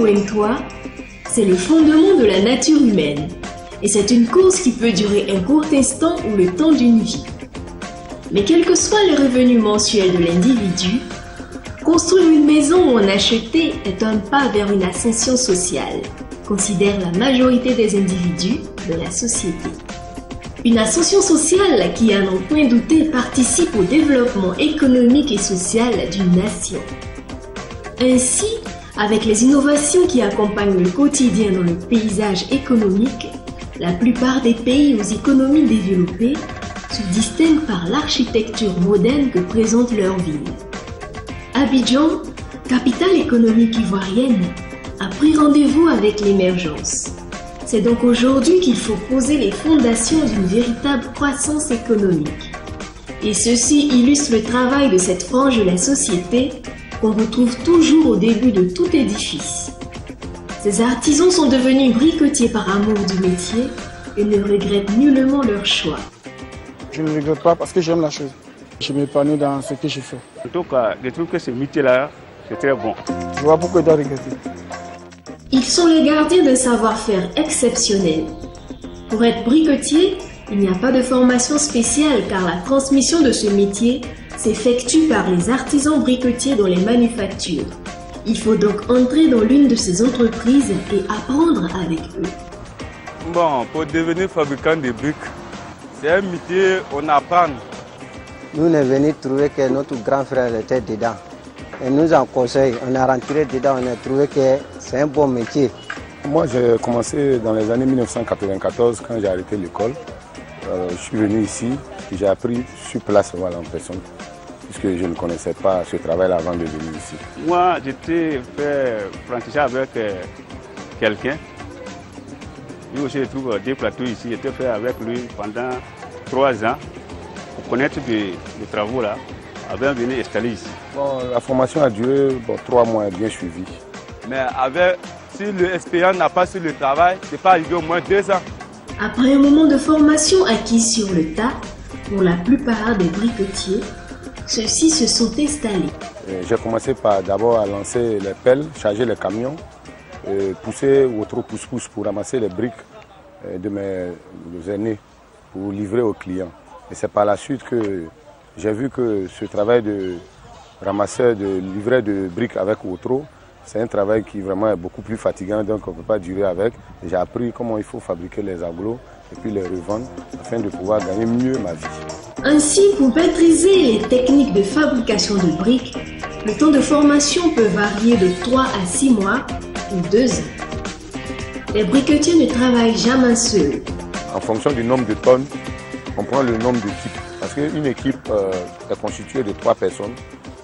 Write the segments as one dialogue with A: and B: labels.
A: Wentois, c'est le fondement de la nature humaine. Et c'est une course qui peut durer un court instant ou le temps d'une vie. Mais quel que soit le revenu mensuel de l'individu, construire une maison ou en acheter est un pas vers une ascension sociale, considère la majorité des individus de la société. Une ascension sociale qui, à n'en point douter, participe au développement économique et social d'une nation. Ainsi, avec les innovations qui accompagnent le quotidien dans le paysage économique, la plupart des pays aux économies développées se distinguent par l'architecture moderne que présentent leurs villes. Abidjan, capitale économique ivoirienne, a pris rendez-vous avec l'émergence. C'est donc aujourd'hui qu'il faut poser les fondations d'une véritable croissance économique. Et ceci illustre le travail de cette frange de la société qu'on retrouve toujours au début de tout édifice. Ces artisans sont devenus bricotiers par amour du métier et ne regrettent nullement leur choix.
B: Je ne regrette pas parce que j'aime la chose. Je m'épanouis dans ce que je fais.
C: En tout cas, je trouve que ce métier-là, c'est très bon.
B: Je vois pourquoi je dois regretter.
A: Ils sont les gardiens d'un savoir-faire exceptionnel. Pour être bricotier, il n'y a pas de formation spéciale car la transmission de ce métier s'effectue par les artisans bricotiers dans les manufactures. Il faut donc entrer dans l'une de ces entreprises et apprendre avec eux.
C: Bon, pour devenir fabricant de briques, c'est un métier qu'on apprend.
D: Nous, on est venus trouver que notre grand frère était dedans. Et nous en conseil, on a rentré dedans, on a trouvé que c'est un bon métier.
E: Moi, j'ai commencé dans les années 1994 quand j'ai arrêté l'école. Je suis venu ici et j'ai appris sur place en personne, puisque je ne connaissais pas ce travail avant de venir ici.
C: Moi, j'étais fait apprentissage avec quelqu'un. Lui aussi, je trouve des plateaux ici. J'étais fait avec lui pendant 3 ans pour connaître des travaux là, avant de venir installer ici.
E: Bon, la formation a duré 3 mois, bien suivi.
C: Mais si l'expérience n'a pas su le travail, c'est pas arrivé au moins 2 ans.
A: Après un moment de formation acquise sur le tas, pour la plupart des bricotiers, ceux-ci se sont installés.
E: J'ai commencé par d'abord à lancer les pelles, charger les camions, pousser ou trop pousse-pousse pour ramasser les briques de mes aînés pour livrer aux clients. Et c'est par la suite que j'ai vu que ce travail de ramasseur, de livret de briques avec Otro, c'est un travail qui vraiment est beaucoup plus fatigant, donc on ne peut pas durer avec. J'ai appris comment il faut fabriquer les agglos et puis les revendre afin de pouvoir gagner mieux ma vie.
A: Ainsi, pour maîtriser les techniques de fabrication de briques, le temps de formation peut varier de 3 à 6 mois ou 2 ans. Les briquetiers ne travaillent jamais seuls.
E: En fonction du nombre de tonnes, on prend le nombre d'équipes. Parce qu'une équipe est constituée de 3 personnes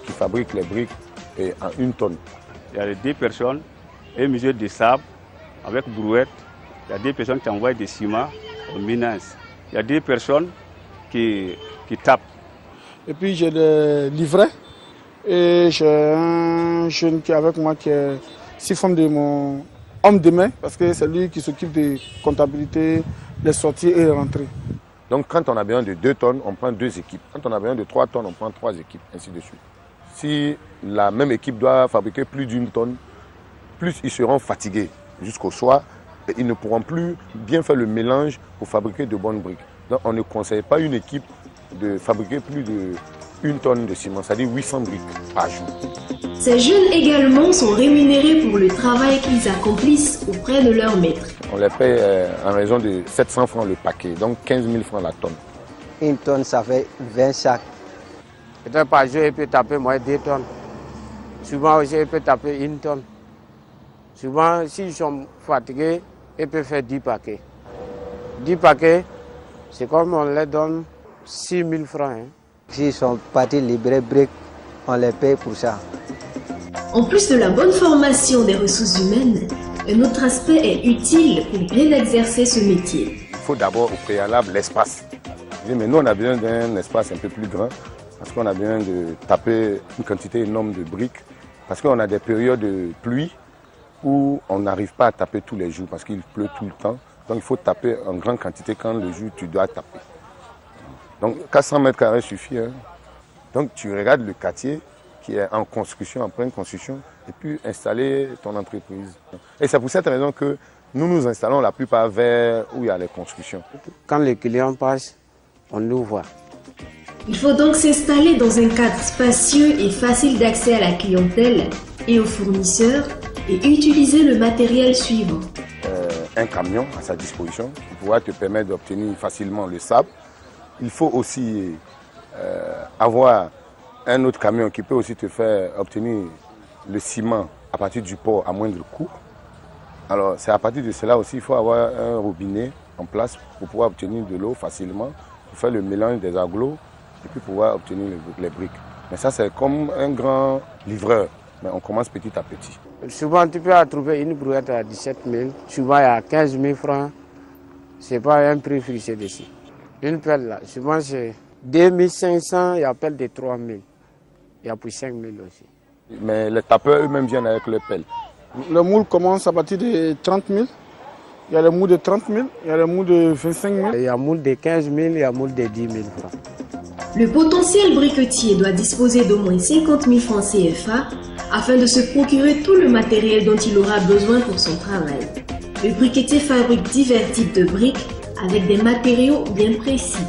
E: qui fabriquent les briques et en 1 tonne.
C: Il y a 2 personnes, un mesure de sable avec brouette. Il y a 2 personnes qui envoient des ciments au minage. Il y a 2 personnes qui tapent.
B: Et puis j'ai des livrets et j'ai un jeune qui est avec moi qui est sous forme de mon homme de main parce que c'est lui qui s'occupe de comptabilité, les sorties et les rentrées.
E: Donc quand on a besoin de 2 tonnes, on prend 2 équipes. Quand on a besoin de 3 tonnes, on prend 3 équipes, ainsi de suite. Si la même équipe doit fabriquer plus d'1 tonne, plus ils seront fatigués jusqu'au soir et ils ne pourront plus bien faire le mélange pour fabriquer de bonnes briques. Donc on ne conseille pas une équipe de fabriquer plus d'1 tonne de ciment, c'est-à-dire 800 briques par jour.
A: Ces jeunes également sont rémunérés pour le travail qu'ils accomplissent auprès de leur maître.
E: On les paye en raison de 700 francs le paquet, donc 15 000 francs la tonne.
D: 1 tonne, ça fait 20 sacs. Peut-être par jour, il peut taper moins 2 tonnes. Souvent aussi, il peut taper 1 tonne. Souvent, s'ils sont fatigués, il peut faire 10 paquets. 10 paquets, c'est comme on leur donne 6 000 francs. S'ils sont partis livrer briques, on les paye pour ça.
A: En plus de la bonne formation des ressources humaines, un autre aspect est utile pour bien exercer ce métier.
E: Il faut d'abord au préalable l'espace. Mais nous, on a besoin d'un espace un peu plus grand parce qu'on a besoin de taper une quantité énorme de briques. Parce qu'on a des périodes de pluie où on n'arrive pas à taper tous les jours parce qu'il pleut tout le temps. Donc il faut taper en grande quantité quand le jour tu dois taper. Donc 400 mètres carrés suffit. Hein. Donc tu regardes le quartier, qui est en construction, en pleine construction, et puis installer ton entreprise. Et c'est pour cette raison que nous nous installons la plupart vers où il y a les constructions.
D: Quand les clients passent, on nous voit.
A: Il faut donc s'installer dans un cadre spacieux et facile d'accès à la clientèle et aux fournisseurs et utiliser le matériel suivant.
E: Un camion à sa disposition qui pourra te permettre d'obtenir facilement le sable. Il faut aussi avoir un autre camion qui peut aussi te faire obtenir le ciment à partir du port à moindre coût. Alors c'est à partir de cela aussi, il faut avoir un robinet en place pour pouvoir obtenir de l'eau facilement, pour faire le mélange des agglos et puis pouvoir obtenir les briques. Mais ça c'est comme un grand livreur, mais on commence petit à petit.
D: Souvent tu peux trouver une brouette à 17 000, souvent il y a 15 000 francs, ce n'est pas un prix fixé dessus. Une pelle là, souvent c'est 2500, il y a pelle de 3 000, il y a pour 5 000 aussi.
E: Mais les tapeurs eux-mêmes viennent avec le pelle.
B: Le moule commence à partir de 30 000. Il y a le moule de 30 000, il y a le moule de 25 000.
D: Il y a moule de 15 000, il y a moule de 10 000 francs.
A: Le potentiel briquetier doit disposer d'au moins 50 000 francs CFA afin de se procurer tout le matériel dont il aura besoin pour son travail. Le briquetier fabrique divers types de briques avec des matériaux bien précis.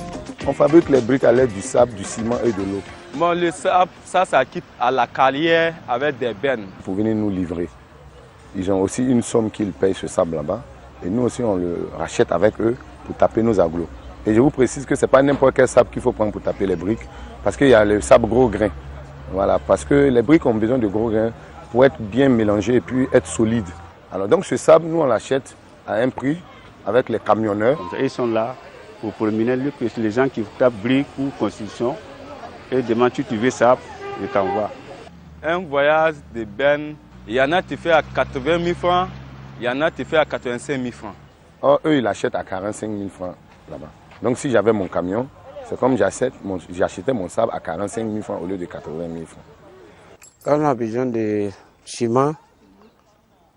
E: On fabrique les briques à l'aide du sable, du ciment et de l'eau.
F: Bon, le sable, ça s'acquitte à la carrière avec des bennes.
E: Pour venir nous livrer. Ils ont aussi une somme qu'ils payent ce sable là-bas. Et nous aussi, on le rachète avec eux pour taper nos agglos. Et je vous précise que ce n'est pas n'importe quel sable qu'il faut prendre pour taper les briques. Parce qu'il y a le sable gros grain. Voilà, parce que les briques ont besoin de gros grains pour être bien mélangées et puis être solides. Alors donc ce sable, nous on l'achète à un prix avec les camionneurs.
C: Ils sont là pour promener les gens qui tapent briques ou construction. Et demandent si tu veux ça, je t'envoie.
F: Un voyage de bennes, il y en a qui fait à 80 000 francs, il y en a qui fait à 85 000 francs.
E: Or, eux, ils l'achètent à 45 000 francs là-bas. Donc si j'avais mon camion, c'est comme j'achetais mon sable à 45 000 francs au lieu de 80 000 francs.
D: Quand on a besoin de ciment,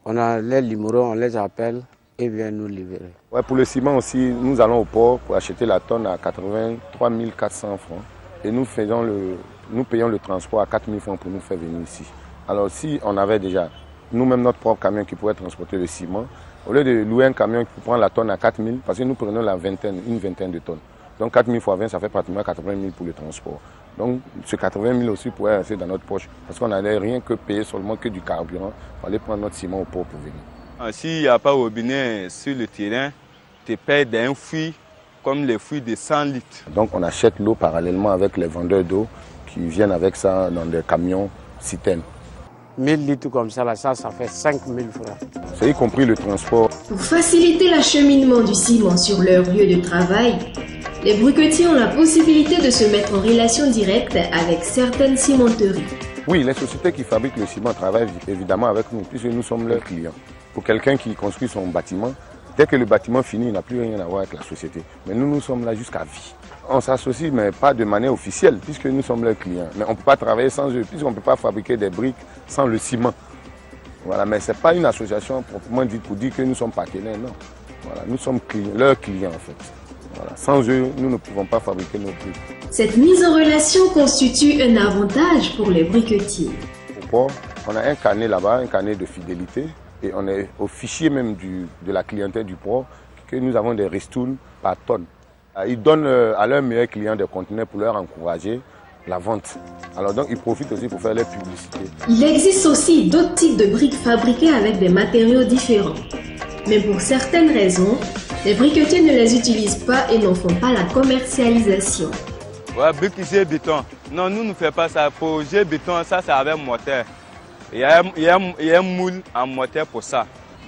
D: on a les limeraux, on les appelle et viennent nous livrer.
E: Ouais, pour le ciment aussi, nous allons au port pour acheter la tonne à 83 400 francs. Et nous payons le transport à 4 000 francs pour nous faire venir ici. Alors si on avait déjà nous-mêmes notre propre camion qui pourrait transporter le ciment, au lieu de louer un camion qui prend la tonne à 4 000, parce que nous prenons une vingtaine de tonnes. Donc 4 000 fois 20, ça fait pratiquement 80 000 pour le transport. Donc ce 80 000 aussi pourrait rester dans notre poche, parce qu'on n'allait rien que payer seulement que du carburant pour aller prendre notre ciment au port pour venir.
F: S'il n'y a pas de robinet sur le terrain, tu payes d'un fruit comme les fruits de 100 litres.
E: Donc on achète l'eau parallèlement avec les vendeurs d'eau qui viennent avec ça dans des camions citernes.
D: 1000 litres comme ça, là, ça fait 5 000 francs.
E: C'est y compris le transport.
A: Pour faciliter l'acheminement du ciment sur leur lieu de travail, les briquetiers ont la possibilité de se mettre en relation directe avec certaines cimenteries.
E: Oui, les sociétés qui fabriquent le ciment travaillent évidemment avec nous, puisque nous sommes leurs clients. Pour quelqu'un qui construit son bâtiment, dès que le bâtiment finit, il n'a plus rien à voir avec la société. Mais nous sommes là jusqu'à vie. On s'associe, mais pas de manière officielle, puisque nous sommes leurs clients. Mais on ne peut pas travailler sans eux, puisqu'on ne peut pas fabriquer des briques sans le ciment. Voilà, mais ce n'est pas une association proprement dite pour dire que nous sommes partenaires, non. Voilà, nous sommes leurs clients en fait. Voilà, sans eux, nous ne pouvons pas fabriquer nos briques.
A: Cette mise en relation constitue un avantage pour les briquetiers.
E: Au port, on a un carnet là-bas, un carnet de fidélité. Et on est au fichier même de la clientèle du port que nous avons des ristournes par tonne. Ils donnent à leurs meilleurs clients des conteneurs pour leur encourager la vente. Alors donc ils profitent aussi pour faire leur publicité.
A: Il existe aussi d'autres types de briques fabriquées avec des matériaux différents. Mais pour certaines raisons, les briquetiers ne les utilisent pas et n'en font pas la commercialisation.
F: Ouais, briquetier béton. Non, nous ne faisons pas ça. Pour G béton, ça c'est avec moteur. Il y a un moule en moteur pour ça.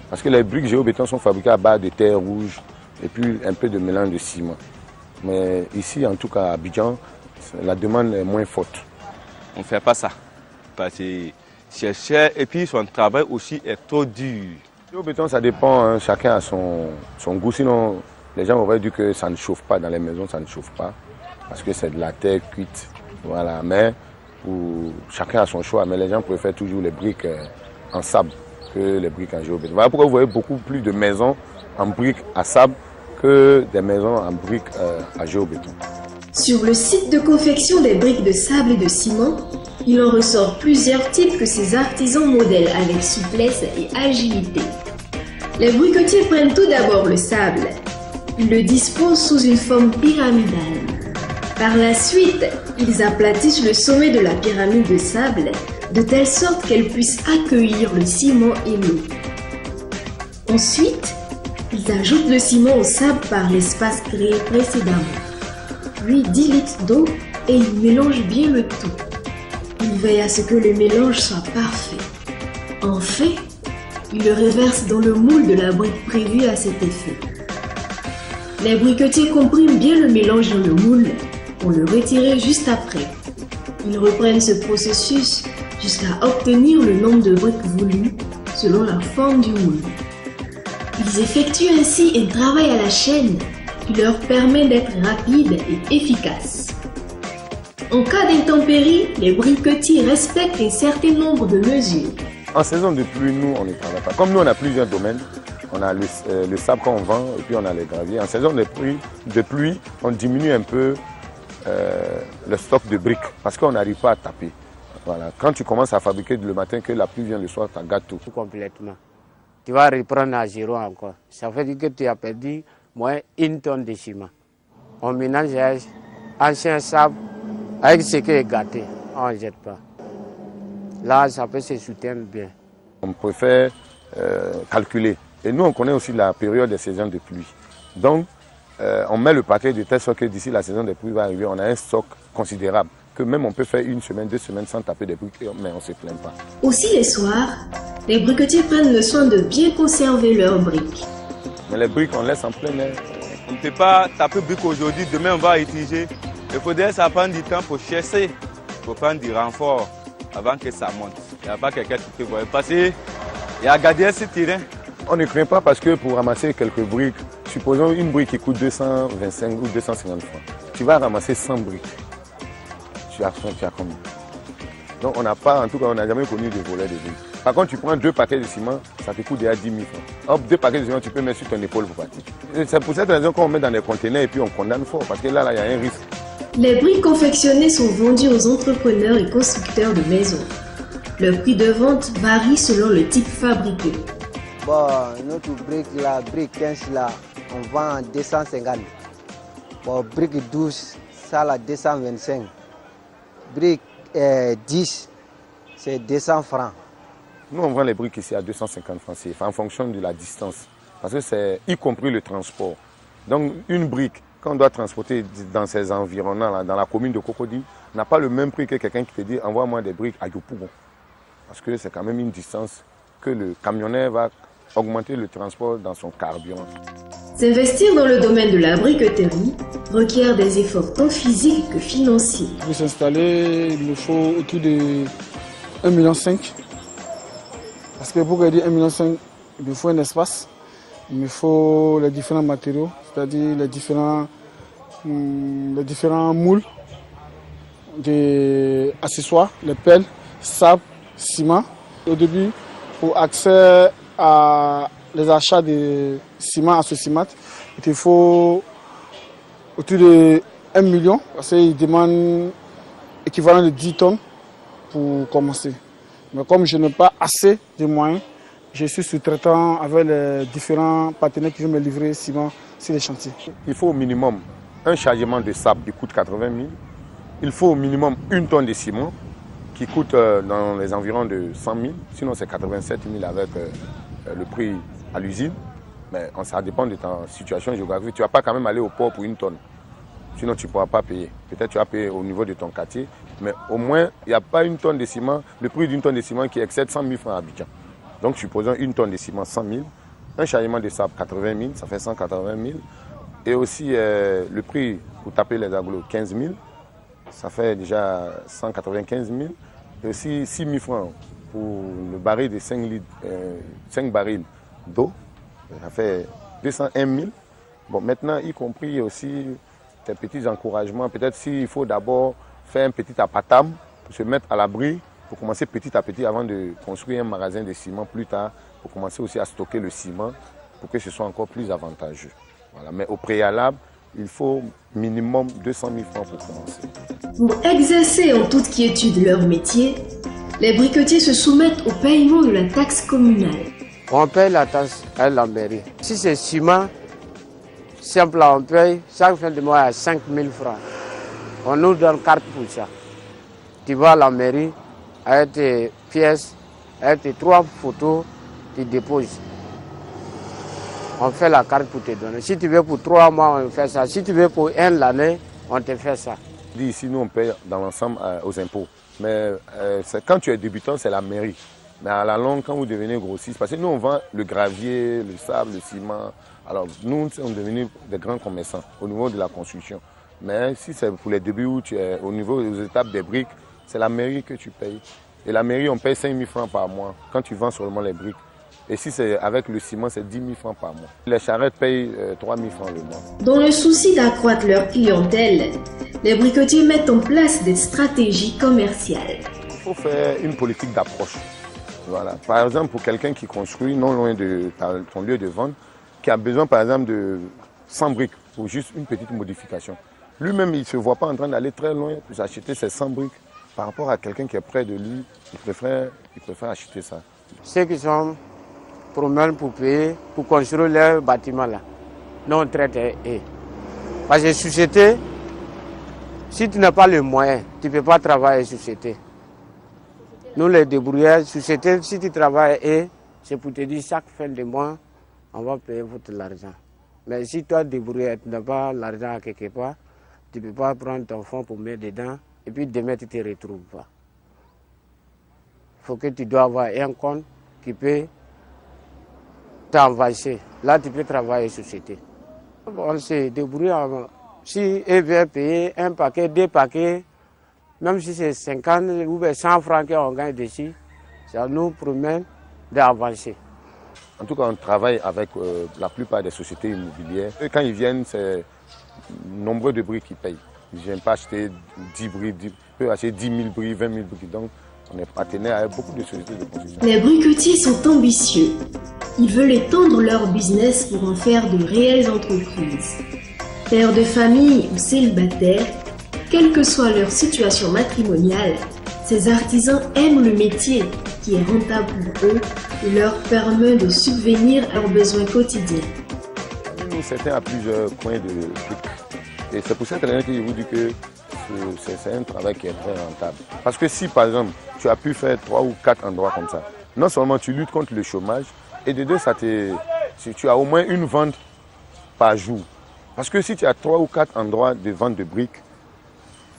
E: Parce que les briques géobéton sont fabriquées à base de terre rouge et puis un peu de mélange de ciment. Mais ici, en tout cas à Abidjan, la demande est moins forte.
F: On ne fait pas ça. Parce que c'est cher et puis son travail aussi est trop dur.
E: Le géobéton, ça dépend, hein. Chacun a son goût. Sinon, les gens auraient dit que ça ne chauffe pas dans les maisons, ça ne chauffe pas. Parce que c'est de la terre cuite. Voilà. Mais chacun a son choix, mais les gens préfèrent toujours les briques en sable que les briques en géobéton. Voilà pourquoi vous voyez beaucoup plus de maisons en briques à sable que des maisons en briques à géobéton.
A: Sur le site de confection des briques de sable et de ciment, Il en ressort plusieurs types que ces artisans modèlent avec souplesse et agilité. Les briquetiers prennent tout d'abord le sable. Ils le disposent sous une forme pyramidale. Par la suite, ils aplatissent le sommet de la pyramide de sable de telle sorte qu'elle puisse accueillir le ciment et l'eau. Ensuite, ils ajoutent le ciment au sable par l'espace créé précédemment. Puis 10 litres d'eau et ils mélangent bien le tout. Ils veillent à ce que le mélange soit parfait. Enfin, ils le reversent dans le moule de la brique prévu à cet effet. Les briquetiers compriment bien le mélange dans le moule pour le retirer juste après. Ils reprennent ce processus jusqu'à obtenir le nombre de briques voulues selon la forme du moule. Ils effectuent ainsi un travail à la chaîne qui leur permet d'être rapides et efficaces. En cas d'intempérie, les briquetiers respectent un certain nombre de mesures.
E: En saison de pluie, nous, on ne travaille pas. Comme nous, on a plusieurs domaines. On a le sable qu'on vend et puis on a les graviers. En saison de pluie, on diminue un peu le stock de briques parce qu'on n'arrive pas à taper. Voilà. Quand tu commences à fabriquer le matin, que la pluie vient le soir, tu gâtes tout.
D: Complètement. Tu vas reprendre à zéro encore. Ça veut dire que tu as perdu moins 1 tonne de ciment. On mélange ancien sable avec ce qui est gâté. On ne jette pas. Là, ça peut se soutenir bien.
E: On préfère calculer. Et nous, on connaît aussi la période des saisons de pluie. Donc, on met le paquet de telle sorte que d'ici la saison de pluie va arriver, on a un stock considérable. Que même on peut faire 1 semaine, 2 semaines sans taper des briques, mais on ne se plaint pas.
A: Aussi les soirs, les briquetiers prennent le soin de bien conserver leurs briques.
E: Mais les briques, on laisse en plein air.
F: On ne peut pas taper briques aujourd'hui, demain on va utiliser. Il faudrait ça prendre du temps pour chercher, pour prendre du renfort avant que ça monte. Il n'y a pas quelqu'un qui peut voir. Parce qu'il y a gardé ce terrain.
E: On ne craint pas parce que pour ramasser quelques briques, supposons une brique qui coûte 225 ou 250 francs. Tu vas ramasser 100 briques. Tu as combien? Donc on n'a pas, en tout cas, on n'a jamais connu de volet de briques. Par contre, tu prends 2 paquets de ciment, ça te coûte déjà 10 000 francs. Hop, 2 paquets de ciment, tu peux mettre sur ton épaule pour partir. C'est pour cette raison qu'on met dans des conteneurs et puis on condamne fort, parce que là, il y a un risque.
A: Les briques confectionnées sont vendues aux entrepreneurs et constructeurs de maisons. Le prix de vente varie selon le type fabriqué.
G: Bon, notre brique, la brique 15, là, on vend à 250. Bon, brique 12, ça, là, 225. Brique 10, c'est 200 francs.
E: Nous, on vend les briques ici à 250 francs CFA en fonction de la distance. Parce que c'est y compris le transport. Donc, une brique, quand on doit transporter dans ces environnants, là, dans la commune de Cocody, n'a pas le même prix que quelqu'un qui te dit envoie-moi des briques à Yopougon. Parce que c'est quand même une distance que le camionneur va augmenter le transport dans son carburant.
A: S'investir dans le domaine de la briqueterie requiert des efforts tant physiques que financiers.
B: Pour s'installer, il me faut autour de 1,5 million. Parce que pour gagner 1,5 million, il me faut un espace. Il me faut les différents matériaux, c'est-à-dire les différents moules, des accessoires, les pelles, sable, ciment. Au début, pour accès à les achats de ciment à ce ciment, il te faut autour de 1 million, parce qu'il demande équivalent de 10 tonnes pour commencer. Mais comme je n'ai pas assez de moyens, je suis sous-traitant avec les différents partenaires qui vont me livrer ciment sur les chantiers.
E: Il faut au minimum un chargement de sable qui coûte 80 000. Il faut au minimum 1 tonne de ciment qui coûte dans les environs de 100 000. Sinon, c'est 87 000 avec le prix à l'usine. Mais ça dépend de ta situation géographique. Tu ne vas pas quand même aller au port pour 1 tonne. Sinon, tu ne pourras pas payer. Peut-être tu vas payer au niveau de ton quartier. Mais au moins, il n'y a pas 1 tonne de ciment, le prix d'1 tonne de ciment qui excède 100 000 francs à Abidjan. Donc, supposons 1 tonne de ciment, 100 000. Un chargement de sable, 80 000, ça fait 180 000. Et aussi, le prix pour taper les agglos, 15 000. Ça fait déjà 195 000. Et aussi 6 000 francs pour le baril de 5 barils d'eau. Ça fait 201 000. Bon, maintenant, y compris aussi des petits encouragements. Peut-être s'il faut d'abord faire un petit apatam pour se mettre à l'abri, pour commencer petit à petit avant de construire un magasin de ciment plus tard, pour commencer aussi à stocker le ciment pour que ce soit encore plus avantageux. Voilà. Mais au préalable, il faut minimum 200 000 francs pour commencer.
A: Pour exercer en toute quiétude leur métier, les briquetiers se soumettent au paiement de la taxe communale.
D: On paye la taxe à la mairie. Si c'est ciment, simple, on paye chaque fin de mois à 5 000 francs. On nous donne carte pour ça. Tu vas à la mairie avec tes pièces, avec tes 3 photos, tu déposes. On fait la carte pour te donner. Si tu veux pour 3 mois, on fait ça. Si tu veux pour 1 année, on te fait ça.
E: Ici, nous, on paye dans l'ensemble aux impôts. Mais quand tu es débutant, c'est la mairie. Mais à la longue, quand vous devenez grossiste, parce que nous, on vend le gravier, le sable, le ciment. Alors, nous, on est devenus des grands commerçants au niveau de la construction. Mais si c'est pour les débuts où tu es au niveau des étapes des briques, c'est la mairie que tu payes. Et la mairie, on paye 5 000 francs par mois quand tu vends seulement les briques. Et si c'est avec le ciment, c'est 10 000 francs par mois. Les charrettes payent 3 000 francs le mois.
A: Dans le souci d'accroître leur clientèle, les briquetiers mettent en place des stratégies commerciales.
E: Il faut faire une politique d'approche. Voilà. Par exemple, pour quelqu'un qui construit non loin de son lieu de vente, qui a besoin par exemple de 100 briques pour juste une petite modification. Lui-même, il ne se voit pas en train d'aller très loin pour acheter ces 100 briques. Par rapport à quelqu'un qui est près de lui, il préfère acheter ça.
D: Ceux qui sont promènent pour payer, pour construire leur bâtiment là, nous on traite eux. Parce que société, si tu n'as pas le moyen, tu ne peux pas travailler société. Nous les débrouillards, société, si tu travailles eux, c'est pour te dire chaque fin de mois, on va payer votre l'argent. Mais si toi débrouillard, tu n'as pas l'argent quelque part, tu ne peux pas prendre ton fonds pour mettre dedans et puis demain tu ne te retrouves pas. Il faut que tu dois avoir un compte qui peut t'envacher. Là, tu peux travailler société. On se débrouille. Si eux veulent payer 1 paquet, 2 paquets, même si c'est 50 ou 100 francs qu'on gagne dessus, ça nous permet d'avancer.
E: En tout cas, on travaille avec la plupart des sociétés immobilières. Et quand ils viennent, c'est nombreux de briques qui payent. Ils ne viennent pas acheter 10 briques, ils peuvent acheter 10 000 briques, 20 000 briques. Donc, on est partenaire avec beaucoup de sociétés de construction.
A: Les briquetiers sont ambitieux. Ils veulent étendre leur business pour en faire de réelles entreprises. Pères de famille ou célibataires, quelle que soit leur situation matrimoniale, ces artisans aiment le métier qui est rentable pour eux et leur permet de subvenir à leurs besoins quotidiens.
E: Nous, certains à plusieurs coins de briques. Et c'est pour ça que je vous dis que c'est un travail qui est très rentable. Parce que si, par exemple, tu as pu faire 3 ou 4 endroits comme ça, non seulement tu luttes contre le chômage, et de deux, tu as au moins une vente par jour. Parce que si tu as 3 ou 4 endroits de vente de briques,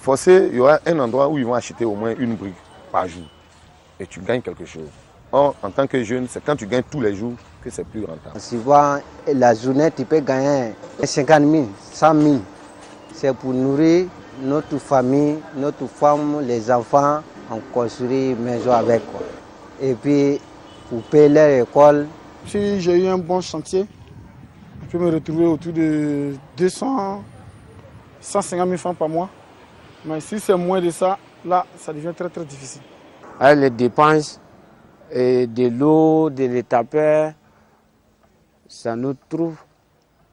E: forcément, il y aura un endroit où ils vont acheter au moins une brique par jour. Et tu gagnes quelque chose. Or, en tant que jeune, c'est quand tu gagnes tous les jours que c'est plus rentable.
G: Souvent, la journée, tu peux gagner 50 000, 100 000. C'est pour nourrir notre famille, notre femme, les enfants. On construit une maison avec. Quoi. Et puis, pour payer leur école.
B: Si j'ai eu un bon chantier, je peux me retrouver autour de 200, 150 000 francs par mois. Mais si c'est moins de ça, là, ça devient très très difficile.
D: Avec les dépenses de l'eau, de l'étapeur, ça nous trouve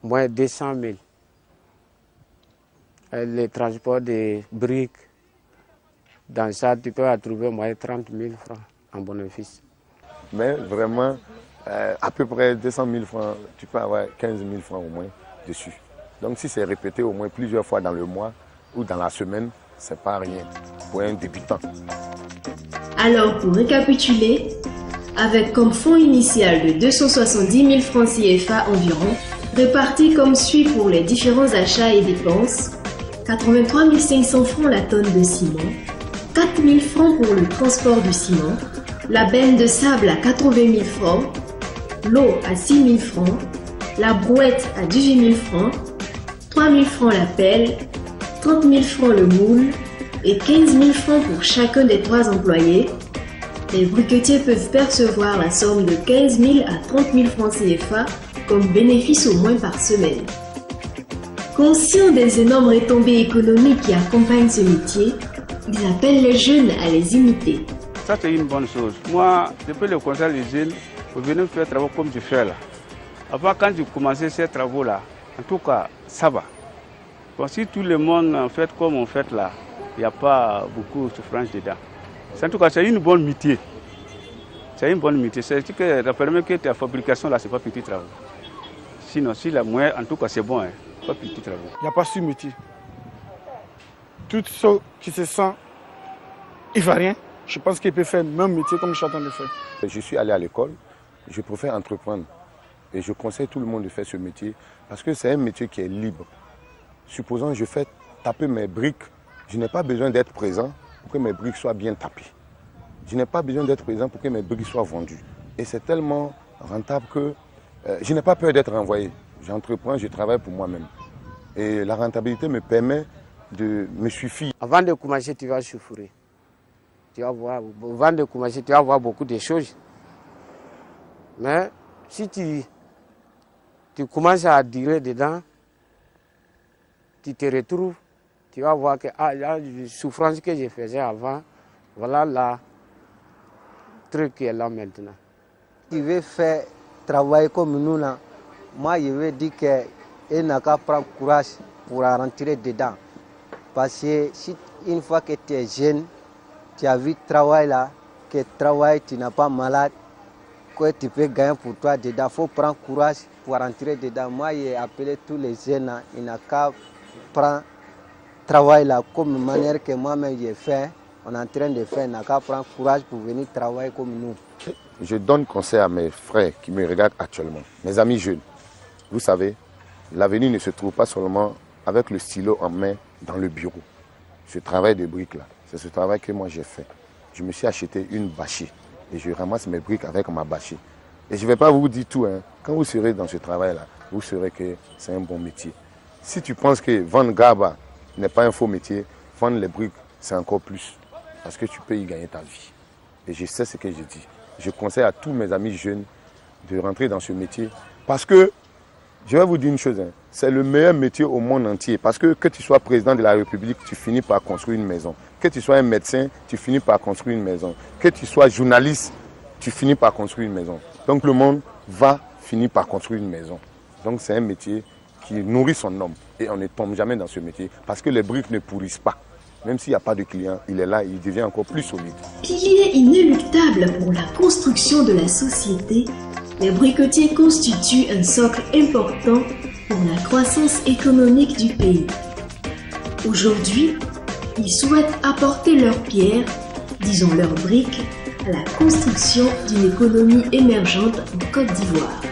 D: moins de 200 000. Avec les transports des briques, dans ça, tu peux trouver moins de 30 000 francs en bénéfice.
E: Mais vraiment, à peu près 200 000 francs, tu peux avoir 15 000 francs au moins dessus. Donc si c'est répété au moins plusieurs fois dans le mois ou dans la semaine, c'est pas rien pour un débutant.
A: Alors pour récapituler, avec comme fonds initial de 270 000 francs CFA environ, répartis comme suit pour les différents achats et dépenses, 83 500 francs la tonne de ciment, 4 000 francs pour le transport du ciment, la benne de sable à 80 000 francs, l'eau à 6 000 francs, la brouette à 18 000 francs, 3 000 francs la pelle, 30 000 francs le moule et 15 000 francs pour chacun des 3 employés. Les briquetiers peuvent percevoir la somme de 15 000 à 30 000 francs CFA comme bénéfice au moins par semaine. Conscients des énormes retombées économiques qui accompagnent ce métier, ils appellent les jeunes à les imiter.
C: Ça, c'est une bonne chose. Moi, depuis le conseil des jeunes, vous venez faire des travaux comme je fais là. Avant, quand j'ai commencé ces travaux-là, en tout cas, ça va. Bon, si tout le monde en fait comme on fait là, il n'y a pas beaucoup de souffrance dedans. En tout cas, c'est une bonne métier. C'est une bonne métier. C'est que ça permet que ta fabrication là, c'est pas petit travail. Sinon, si la moyenne, en tout cas, c'est bon, hein, pas petit travail.
B: Il n'y a pas ce métier. Tout ceux qui se sent ivoirien, je pense qu'il peut faire le même métier comme je suis en train de faire.
E: Je suis allé à l'école, je préfère entreprendre. Et je conseille tout le monde de faire ce métier parce que c'est un métier qui est libre. Supposons que je fais taper mes briques, je n'ai pas besoin d'être présent pour que mes briques soient bien tapées. Je n'ai pas besoin d'être présent pour que mes briques soient vendues. Et c'est tellement rentable que je n'ai pas peur d'être renvoyé. J'entreprends, je travaille pour moi-même. Et la rentabilité me permet de me suffire.
D: Avant de commencer, tu vas souffrir. Tu vas voir, avant de commencer, tu vas voir beaucoup de choses. Mais si tu commences à durer dedans, tu te retrouves, tu vas voir que la souffrance que je faisais avant, voilà le truc qui est là maintenant.
G: Tu veux faire travailler comme nous là, moi je veux dire qu'il n'a qu'à prendre courage pour rentrer dedans. Parce que si une fois que tu es jeune, tu as vu travail là, que travail, tu n'as pas malade, que tu peux gagner pour toi dedans. Il faut prendre courage pour rentrer dedans. Moi, j'ai appelé tous les jeunes, il n'a qu'à prendre travail là comme manière que moi-même j'ai fait. On est en train de faire, il n'a qu'à prendre courage pour venir travailler comme nous.
E: Je donne conseil à mes frères qui me regardent actuellement, mes amis jeunes. Vous savez, l'avenir ne se trouve pas seulement avec le stylo en main dans le bureau. Ce travail de briques là, c'est ce travail que moi j'ai fait. Je me suis acheté une bâchée et je ramasse mes briques avec ma bâchée. Et je ne vais pas vous dire tout, hein. Quand vous serez dans ce travail-là, vous saurez que c'est un bon métier. Si tu penses que vendre gaba n'est pas un faux métier, vendre les briques, c'est encore plus. Parce que tu peux y gagner ta vie. Et je sais ce que je dis. Je conseille à tous mes amis jeunes de rentrer dans ce métier. Parce que, je vais vous dire une chose, hein, c'est le meilleur métier au monde entier. Parce que tu sois président de la République, tu finis par construire une maison. Que tu sois un médecin, tu finis par construire une maison. Que tu sois journaliste, tu finis par construire une maison. Donc le monde va finir par construire une maison. Donc c'est un métier qui nourrit son homme. Et on ne tombe jamais dans ce métier. Parce que les briques ne pourrissent pas. Même s'il n'y a pas de client, il est là, il devient encore plus solide.
A: Pilier inéluctable pour la construction de la société, les briquetiers constituent un socle important pour la croissance économique du pays. Aujourd'hui, ils souhaitent apporter leur pierre, disons leurs briques, à la construction d'une économie émergente en Côte d'Ivoire.